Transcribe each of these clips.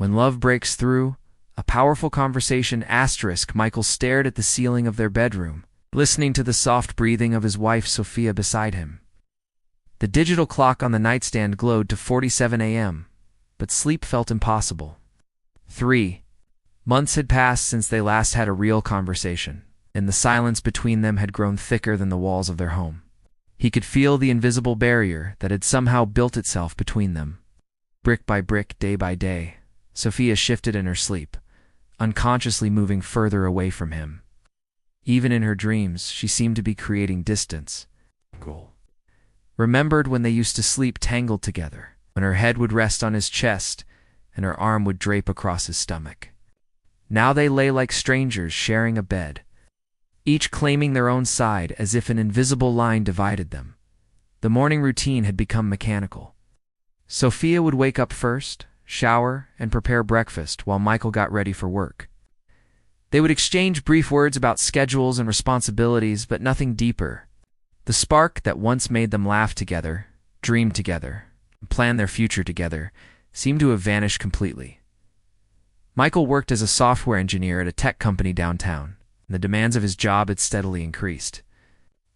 When love breaks through, a powerful conversation. Michael stared at the ceiling of their bedroom, listening to the soft breathing of his wife Sophia beside him. The digital clock on the nightstand glowed to 47 a.m., but sleep felt impossible. 3 months had passed since they last had a real conversation, and the silence between them had grown thicker than the walls of their home. He could feel the invisible barrier that had somehow built itself between them. Brick by brick, day by day, Sophia shifted in her sleep, unconsciously moving further away from him. Even in her dreams, she seemed to be creating distance. Remembered when they used to sleep tangled together, when her head would rest on his chest and her arm would drape across his stomach. Now they lay like strangers sharing a bed, each claiming their own side as if an invisible line divided them. The morning routine had become mechanical. Sophia would wake up first, shower, and prepare breakfast while Michael got ready for work. They would exchange brief words about schedules and responsibilities, but nothing deeper. The spark that once made them laugh together, dream together, and plan their future together seemed to have vanished completely. Michael worked as a software engineer at a tech company downtown, and the demands of his job had steadily increased.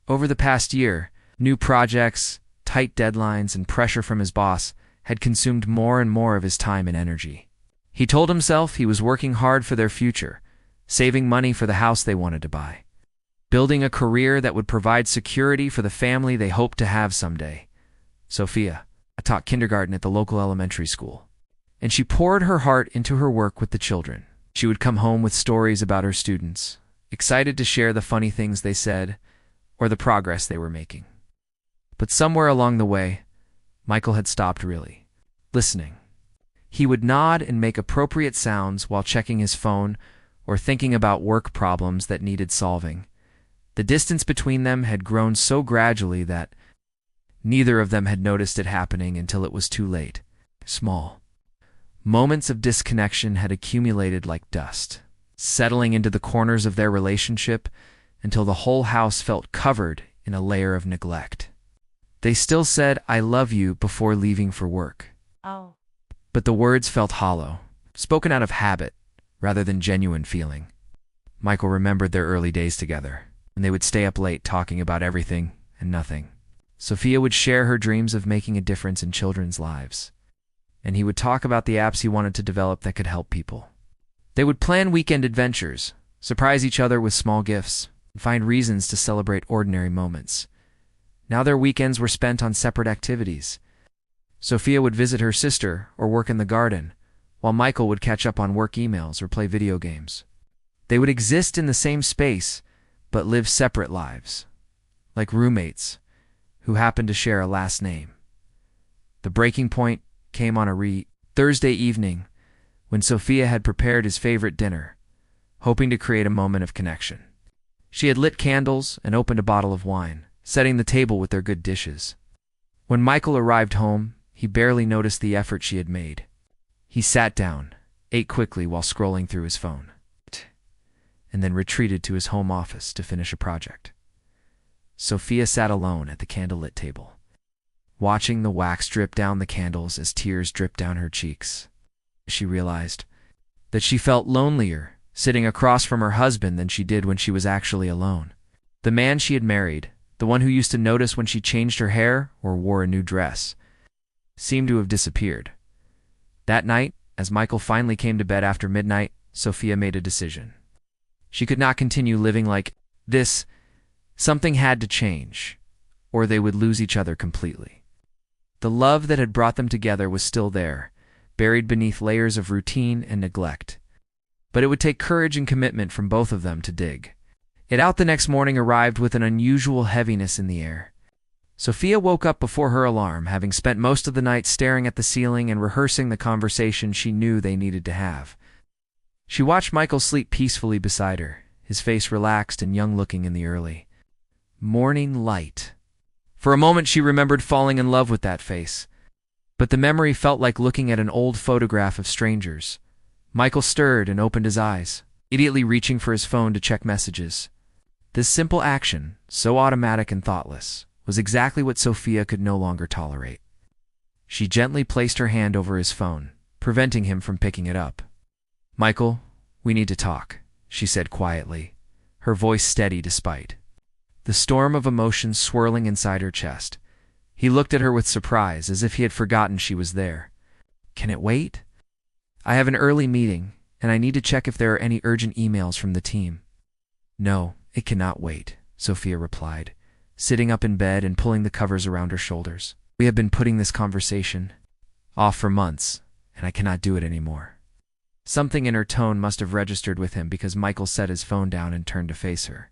Over the past year, new projects, tight deadlines, and pressure from his boss had consumed more and more of his time and energy. He told himself he was working hard for their future, saving money for the house they wanted to buy, building a career that would provide security for the family they hoped to have someday. Sophia taught kindergarten at the local elementary school, and she poured her heart into her work with the children. She would come home with stories about her students, excited to share the funny things they said or the progress they were making. But somewhere along the way, Michael had stopped really listening. He would nod and make appropriate sounds while checking his phone or thinking about work problems that needed solving. The distance between them had grown so gradually that neither of them had noticed it happening until it was too late. Small moments of disconnection had accumulated like dust, settling into the corners of their relationship until the whole house felt covered in a layer of neglect. They still said, "I love you," before leaving for work. But the words felt hollow, spoken out of habit rather than genuine feeling. Michael remembered their early days together, and they would stay up late talking about everything and nothing. Sophia would share her dreams of making a difference in children's lives, and he would talk about the apps he wanted to develop that could help people. They would plan weekend adventures, surprise each other with small gifts, and find reasons to celebrate ordinary moments. Now their weekends were spent on separate activities. Sophia would visit her sister or work in the garden, while Michael would catch up on work emails or play video games. They would exist in the same space, but live separate lives, like roommates who happened to share a last name. The breaking point came on a Thursday evening when Sophia had prepared his favorite dinner, hoping to create a moment of connection. She had lit candles and opened a bottle of wine, setting the table with their good dishes. When Michael arrived home, he barely noticed the effort she had made. He sat down, ate quickly while scrolling through his phone, and then retreated to his home office to finish a project. Sophia sat alone at the candlelit table, watching the wax drip down the candles as tears dripped down her cheeks. She realized that she felt lonelier sitting across from her husband than she did when she was actually alone. The man she had married, the one who used to notice when she changed her hair or wore a new dress, seemed to have disappeared. That night, as Michael finally came to bed after midnight, Sophia made a decision. She could not continue living like this. Something had to change, or they would lose each other completely. The love that had brought them together was still there, buried beneath layers of routine and neglect. But it would take courage and commitment from both of them to dig it out. The next morning arrived with an unusual heaviness in the air. Sophia woke up before her alarm, having spent most of the night staring at the ceiling and rehearsing the conversation she knew they needed to have. She watched Michael sleep peacefully beside her, his face relaxed and young-looking in the early morning light. For a moment she remembered falling in love with that face, but the memory felt like looking at an old photograph of strangers. Michael stirred and opened his eyes, immediately reaching for his phone to check messages. This simple action, so automatic and thoughtless, was exactly what Sophia could no longer tolerate. She gently placed her hand over his phone, preventing him from picking it up. "Michael, we need to talk," she said quietly, her voice steady despite the storm of emotions swirling inside her chest. He looked at her with surprise, as if he had forgotten she was there. "Can it wait? I have an early meeting, and I need to check if there are any urgent emails from the team." "No, it cannot wait," Sophia replied, sitting up in bed and pulling the covers around her shoulders. "We have been putting this conversation off for months, and I cannot do it anymore." Something in her tone must have registered with him, because Michael set his phone down and turned to face her.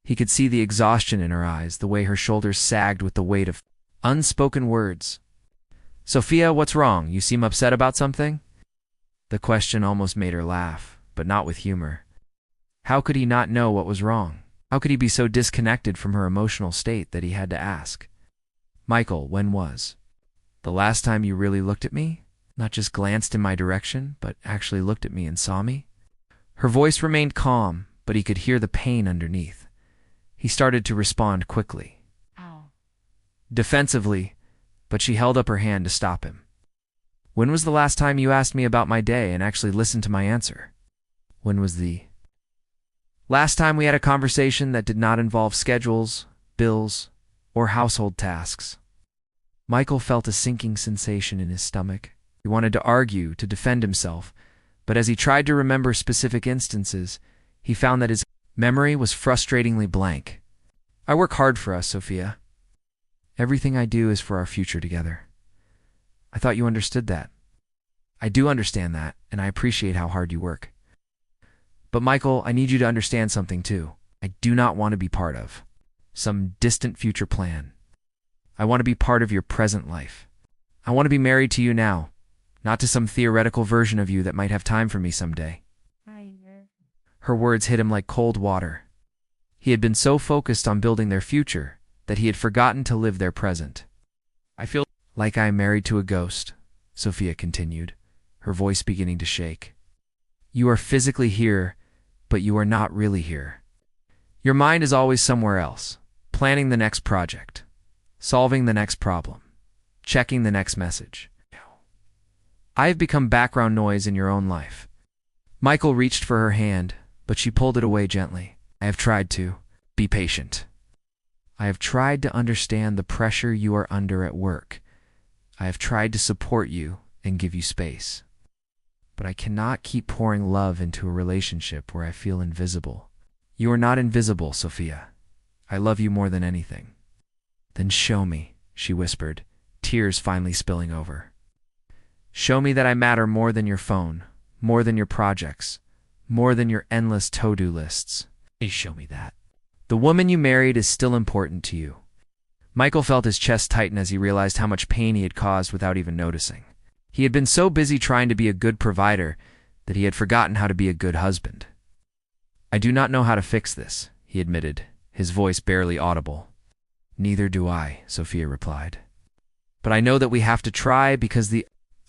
He could see the exhaustion in her eyes, the way her shoulders sagged with the weight of unspoken words. "Sophia, what's wrong? You seem upset about something?" The question almost made her laugh, but not with humor. How could he not know what was wrong? How could he be so disconnected from her emotional state that he had to ask? "Michael, when was the last time you really looked at me? Not just glanced in my direction, but actually looked at me and saw me?" Her voice remained calm, but he could hear the pain underneath. He started to respond quickly, defensively, but she held up her hand to stop him. "When was the last time you asked me about my day and actually listened to my answer? When was the last time we had a conversation that did not involve schedules, bills, or household tasks?" Michael felt a sinking sensation in his stomach. He wanted to argue, to defend himself, but as he tried to remember specific instances, he found that his memory was frustratingly blank. "I work hard for us, Sophia. Everything I do is for our future together. I thought you understood that." "I do understand that, and I appreciate how hard you work. But Michael, I need you to understand something too. I do not want to be part of some distant future plan. I want to be part of your present life. I want to be married to you now, not to some theoretical version of you that might have time for me someday." Her words hit him like cold water. He had been so focused on building their future that he had forgotten to live their present. "I feel like I am married to a ghost," Sophia continued, her voice beginning to shake. "You are physically here, but you are not really here. Your mind is always somewhere else, planning the next project, solving the next problem, checking the next message. I have become background noise in your own life." Michael reached for her hand, but she pulled it away gently. "I have tried to be patient. I have tried to understand the pressure you are under at work. I have tried to support you and give you space. But I cannot keep pouring love into a relationship where I feel invisible." "You are not invisible, Sophia. I love you more than anything." "Then show me," she whispered, tears finally spilling over. "Show me that I matter more than your phone, more than your projects, more than your endless to-do lists. Please show me that. The woman you married is still important to you." Michael felt his chest tighten as he realized how much pain he had caused without even noticing. He had been so busy trying to be a good provider that he had forgotten how to be a good husband. "I do not know how to fix this," he admitted, his voice barely audible. "Neither do I," Sophia replied. "But I know that we have to try, because the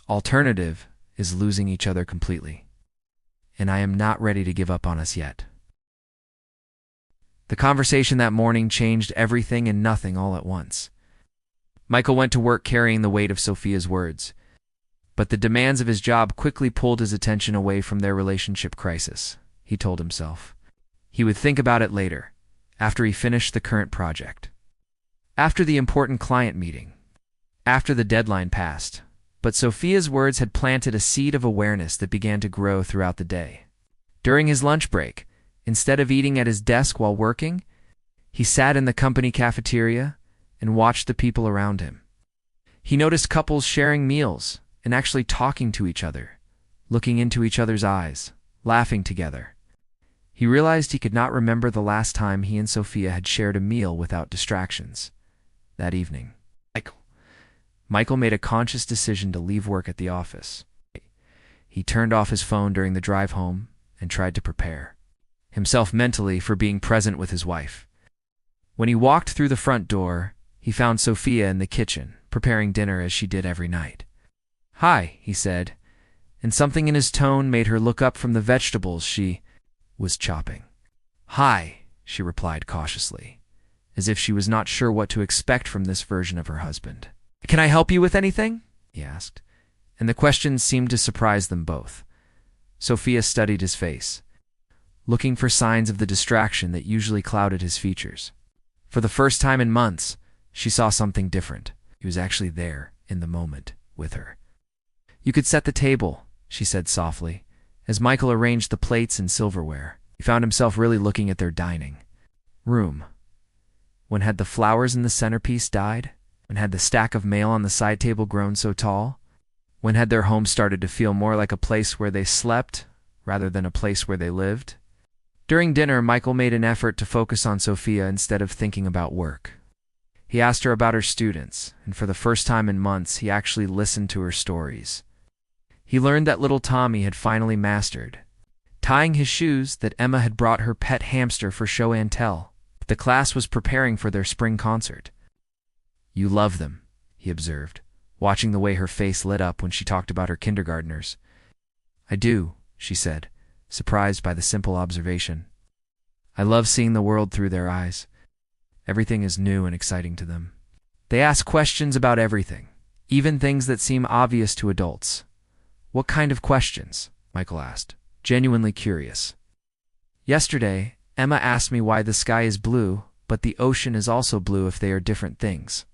alternative is losing each other completely. And I am not ready to give up on us yet." The conversation that morning changed everything and nothing all at once. Michael went to work carrying the weight of Sophia's words, but the demands of his job quickly pulled his attention away from their relationship crisis. He told himself he would think about it later, after he finished the current project, after the important client meeting, after the deadline passed. But Sophia's words had planted a seed of awareness that began to grow throughout the day. During his lunch break, instead of eating at his desk while working, he sat in the company cafeteria and watched the people around him. He noticed couples sharing meals and actually talking to each other, looking into each other's eyes, laughing together. He realized he could not remember the last time he and Sophia had shared a meal without distractions. That evening, Michael made a conscious decision to leave work at the office. He turned off his phone during the drive home and tried to prepare himself mentally for being present with his wife. When he walked through the front door, he found Sophia in the kitchen, preparing dinner as she did every night. "Hi," he said, and something in his tone made her look up from the vegetables she was chopping. "Hi," she replied cautiously, as if she was not sure what to expect from this version of her husband. "Can I help you with anything?" he asked, and the questions seemed to surprise them both. Sophia studied his face, looking for signs of the distraction that usually clouded his features. For the first time in months, she saw something different. He was actually there, in the moment, with her. "You could set the table," she said softly, as Michael arranged the plates and silverware. He found himself really looking at their dining room. When had the flowers in the centerpiece died? When had the stack of mail on the side table grown so tall? When had their home started to feel more like a place where they slept rather than a place where they lived? During dinner, Michael made an effort to focus on Sophia instead of thinking about work. He asked her about her students, and for the first time in months, he actually listened to her stories. He learned that little Tommy had finally mastered tying his shoes, that Emma had brought her pet hamster for show and tell. The class was preparing for their spring concert. "You love them," he observed, watching the way her face lit up when she talked about her kindergartners. "I do," she said, surprised by the simple observation. "I love seeing the world through their eyes. Everything is new and exciting to them. They ask questions about everything, even things that seem obvious to adults." "What kind of questions?" Michael asked, genuinely curious. "Yesterday, Emma asked me why the sky is blue, but the ocean is also blue if they are different things.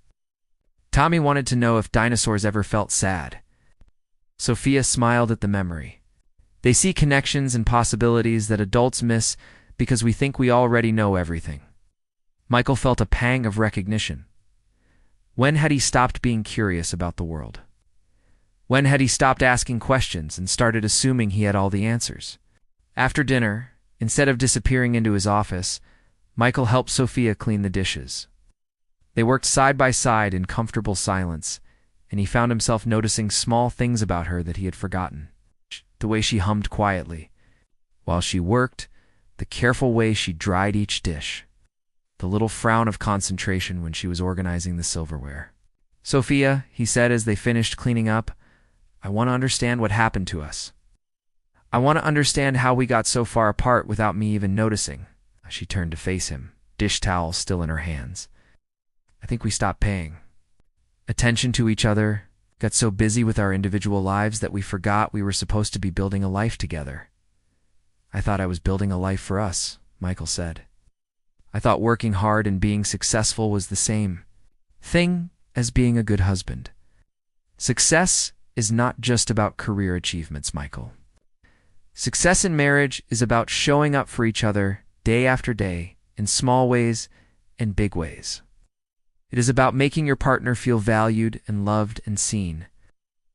Tommy wanted to know if dinosaurs ever felt sad." Sophia smiled at the memory. "They see connections and possibilities that adults miss because we think we already know everything." Michael felt a pang of recognition. When had he stopped being curious about the world? When had he stopped asking questions and started assuming he had all the answers? After dinner, instead of disappearing into his office, Michael helped Sophia clean the dishes. They worked side by side in comfortable silence, and he found himself noticing small things about her that he had forgotten. The way she hummed quietly while she worked, the careful way she dried each dish, the little frown of concentration when she was organizing the silverware. "Sophia," he said as they finished cleaning up, "I want to understand what happened to us. I want to understand how we got so far apart without me even noticing." She turned to face him, dish towel still in her hands. "I think we stopped paying attention to each other, got so busy with our individual lives that we forgot we were supposed to be building a life together." "I thought I was building a life for us," Michael said. "I thought working hard and being successful was the same thing as being a good husband." "Success is not just about career achievements, Michael. Success in marriage is about showing up for each other day after day in small ways and big ways. It is about making your partner feel valued and loved and seen."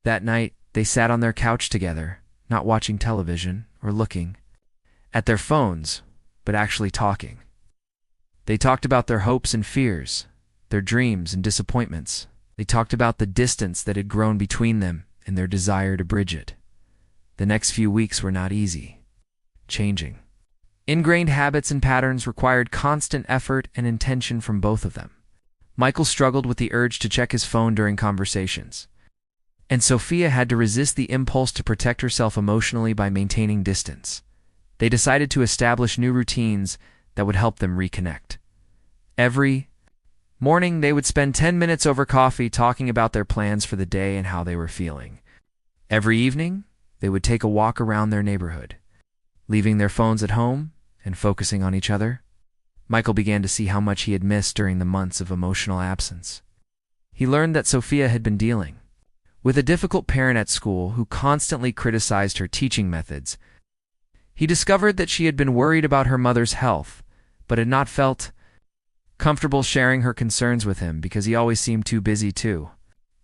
That night, they sat on their couch together, not watching television or looking at their phones, but actually talking. They talked about their hopes and fears, their dreams and disappointments. They talked about the distance that had grown between them and their desire to bridge it. The next few weeks were not easy. Changing. Ingrained habits and patterns required constant effort and intention from both of them. Michael struggled with the urge to check his phone during conversations, and Sophia had to resist the impulse to protect herself emotionally by maintaining distance. They decided to establish new routines that would help them reconnect. Every morning, they would spend 10 minutes over coffee talking about their plans for the day and how they were feeling. Every evening, they would take a walk around their neighborhood, leaving their phones at home and focusing on each other. Michael began to see how much he had missed during the months of emotional absence. He learned that Sophia had been dealing with a difficult parent at school who constantly criticized her teaching methods. He discovered that she had been worried about her mother's health, but had not felt comfortable sharing her concerns with him because he always seemed too busy too.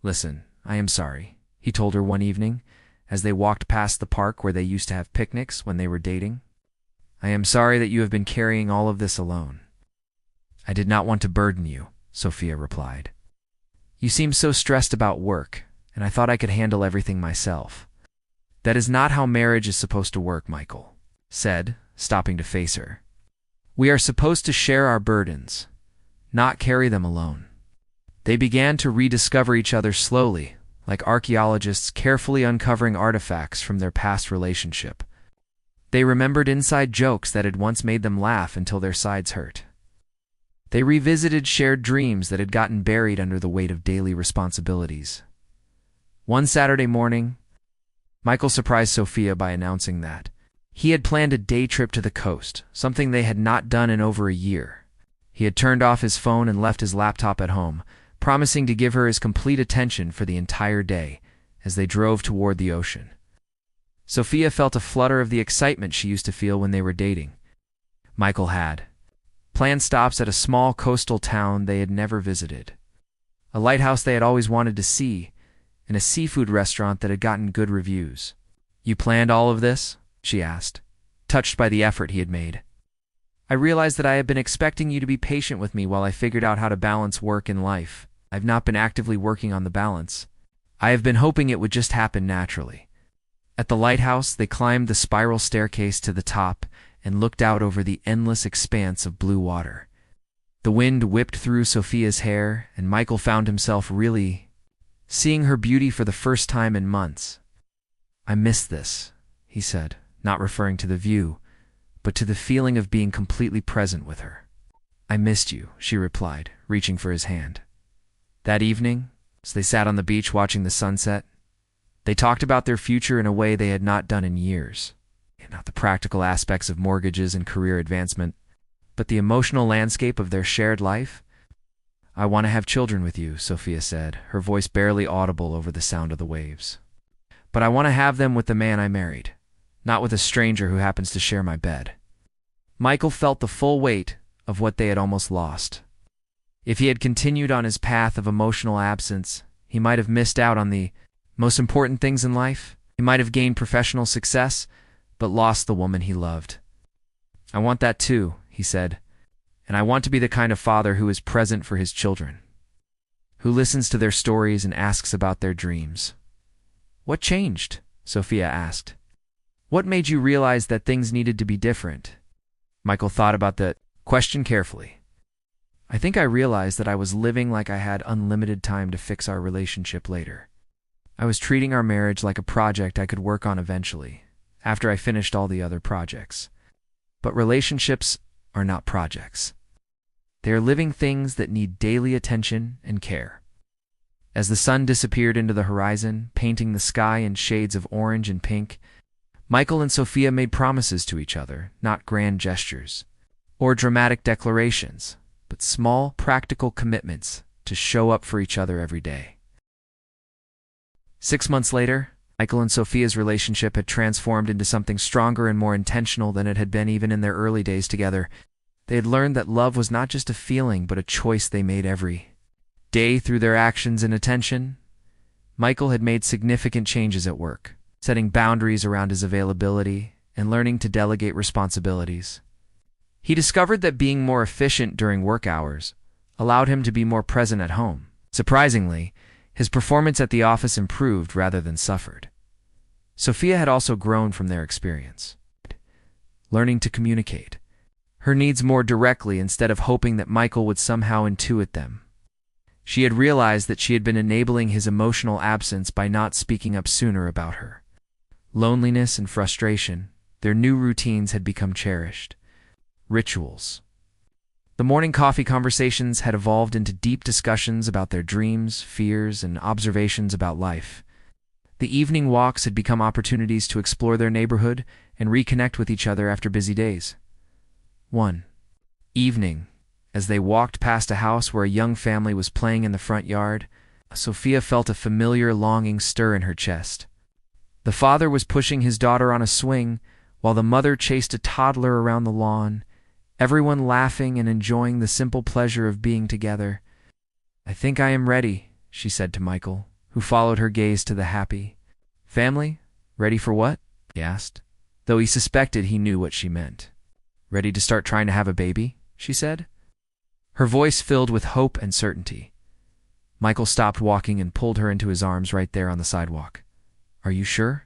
"Listen, I am sorry," he told her one evening as they walked past the park where they used to have picnics when they were dating. "I am sorry that you have been carrying all of this alone." "I did not want to burden you," Sophia replied. "You seem so stressed about work, and I thought I could handle everything myself." "That is not how marriage is supposed to work," Michael said, stopping to face her. "We are supposed to share our burdens, not carry them alone." They began to rediscover each other slowly, like archaeologists carefully uncovering artifacts from their past relationship. They remembered inside jokes that had once made them laugh until their sides hurt. They revisited shared dreams that had gotten buried under the weight of daily responsibilities. One Saturday morning, Michael surprised Sophia by announcing that he had planned a day trip to the coast, something they had not done in over a year. He had turned off his phone and left his laptop at home, promising to give her his complete attention for the entire day as they drove toward the ocean. Sophia felt a flutter of the excitement she used to feel when they were dating. Michael had planned stops at a small coastal town they had never visited, a lighthouse they had always wanted to see, and a seafood restaurant that had gotten good reviews. "You planned all of this?" she asked, touched by the effort he had made. "I realized that I had been expecting you to be patient with me while I figured out how to balance work and life. I've not been actively working on the balance. I have been hoping it would just happen naturally." At the lighthouse, they climbed the spiral staircase to the top and looked out over the endless expanse of blue water. The wind whipped through Sophia's hair, and Michael found himself really seeing her beauty for the first time in months. "I miss this," he said, not referring to the view, but to the feeling of being completely present with her. "I missed you," she replied, reaching for his hand. That evening, as they sat on the beach watching the sunset, they talked about their future in a way they had not done in years. Not the practical aspects of mortgages and career advancement, but the emotional landscape of their shared life. "I want to have children with you," Sophia said, her voice barely audible over the sound of the waves. "But I want to have them with the man I married, not with a stranger who happens to share my bed." Michael felt the full weight of what they had almost lost. If he had continued on his path of emotional absence, he might have missed out on the most important things in life. He might have gained professional success, but lost the woman he loved. "I want that too," he said, "and I want to be the kind of father who is present for his children, who listens to their stories and asks about their dreams." "What changed?" Sophia asked. "What made you realize that things needed to be different?" Michael thought about the question carefully. "I think I realized that I was living like I had unlimited time to fix our relationship later. I was treating our marriage like a project I could work on eventually, after I finished all the other projects. But relationships are not projects. They are living things that need daily attention and care." As the sun disappeared into the horizon, painting the sky in shades of orange and pink, Michael and Sophia made promises to each other, not grand gestures or dramatic declarations, but small, practical commitments to show up for each other every day. 6 months later, Michael and Sophia's relationship had transformed into something stronger and more intentional than it had been even in their early days together. They had learned that love was not just a feeling, but a choice they made every day through their actions and attention. Michael had made significant changes at work, setting boundaries around his availability and learning to delegate responsibilities. He discovered that being more efficient during work hours allowed him to be more present at home. Surprisingly, his performance at the office improved rather than suffered. Sophia had also grown from their experience, learning to communicate her needs more directly instead of hoping that Michael would somehow intuit them. She had realized that she had been enabling his emotional absence by not speaking up sooner about her loneliness and frustration. Their new routines had become cherished rituals. The morning coffee conversations had evolved into deep discussions about their dreams, fears, and observations about life. The evening walks had become opportunities to explore their neighborhood and reconnect with each other after busy days. One evening, as they walked past a house where a young family was playing in the front yard, Sophia felt a familiar longing stir in her chest. The father was pushing his daughter on a swing, while the mother chased a toddler around the lawn, everyone laughing and enjoying the simple pleasure of being together. "I think I am ready," she said to Michael, who followed her gaze to the happy family. "Ready for what?" he asked, though he suspected he knew what she meant. "Ready to start trying to have a baby?" she said, her voice filled with hope and certainty. Michael stopped walking and pulled her into his arms right there on the sidewalk. "Are you sure?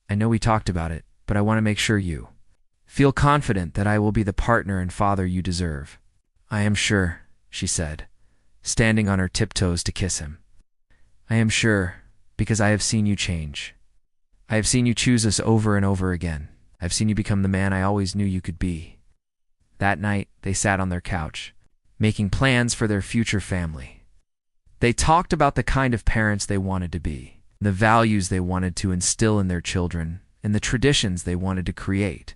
I know we talked about it, but I want to make sure you feel confident that I will be the partner and father you deserve." "I am sure," she said, standing on her tiptoes to kiss him. "I am sure, because I have seen you change. I have seen you choose us over and over again. I have seen you become the man I always knew you could be." That night, they sat on their couch, making plans for their future family. They talked about the kind of parents they wanted to be, the values they wanted to instill in their children, and the traditions they wanted to create.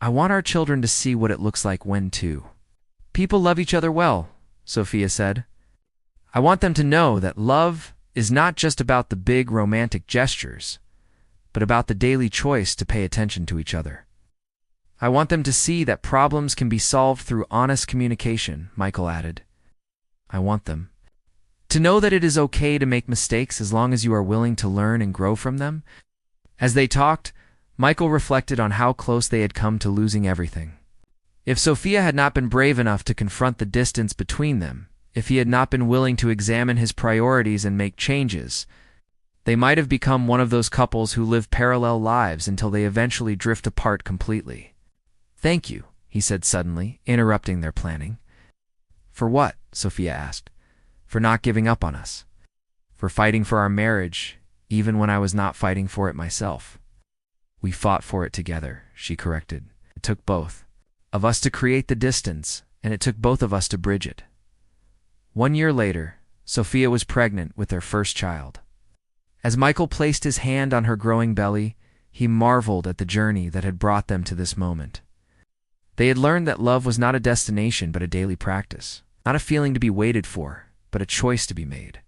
I want our children to see what it looks like when two people love each other well, Sophia said. I want them to know that love is not just about the big romantic gestures, but about the daily choice to pay attention to each other. I want them to see that problems can be solved through honest communication, Michael added. I want them to know that it is okay to make mistakes as long as you are willing to learn and grow from them. As they talked, Michael reflected on how close they had come to losing everything. If Sophia had not been brave enough to confront the distance between them, if he had not been willing to examine his priorities and make changes, they might have become one of those couples who live parallel lives until they eventually drift apart completely. Thank you, he said suddenly, interrupting their planning. For what? Sophia asked. For not giving up on us. For fighting for our marriage, even when I was not fighting for it myself. We fought for it together, she corrected. It took both of us to create the distance, and it took both of us to bridge it. 1 year later, Sophia was pregnant with their first child. As Michael placed his hand on her growing belly, he marveled at the journey that had brought them to this moment. They had learned that love was not a destination but a daily practice, not a feeling to be waited for, but a choice to be made.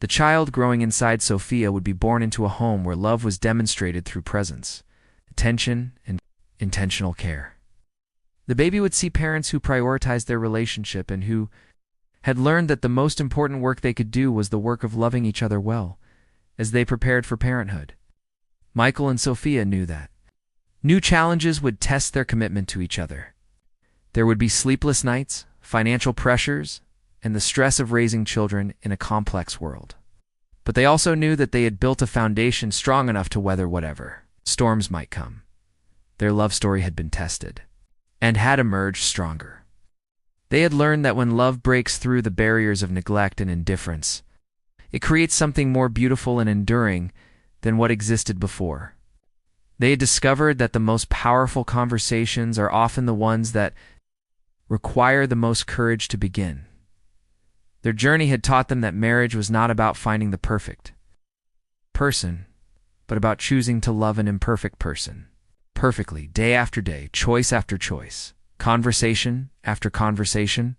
The child growing inside Sophia would be born into a home where love was demonstrated through presence, attention, and intentional care. The baby would see parents who prioritized their relationship and who had learned that the most important work they could do was the work of loving each other well, as they prepared for parenthood. Michael and Sophia knew that new challenges would test their commitment to each other. There would be sleepless nights, financial pressures, and the stress of raising children in a complex world. But they also knew that they had built a foundation strong enough to weather whatever storms might come. Their love story had been tested and had emerged stronger. They had learned that when love breaks through the barriers of neglect and indifference, it creates something more beautiful and enduring than what existed before. They had discovered that the most powerful conversations are often the ones that require the most courage to begin. Their journey had taught them that marriage was not about finding the perfect person, but about choosing to love an imperfect person, perfectly, day after day, choice after choice, conversation after conversation,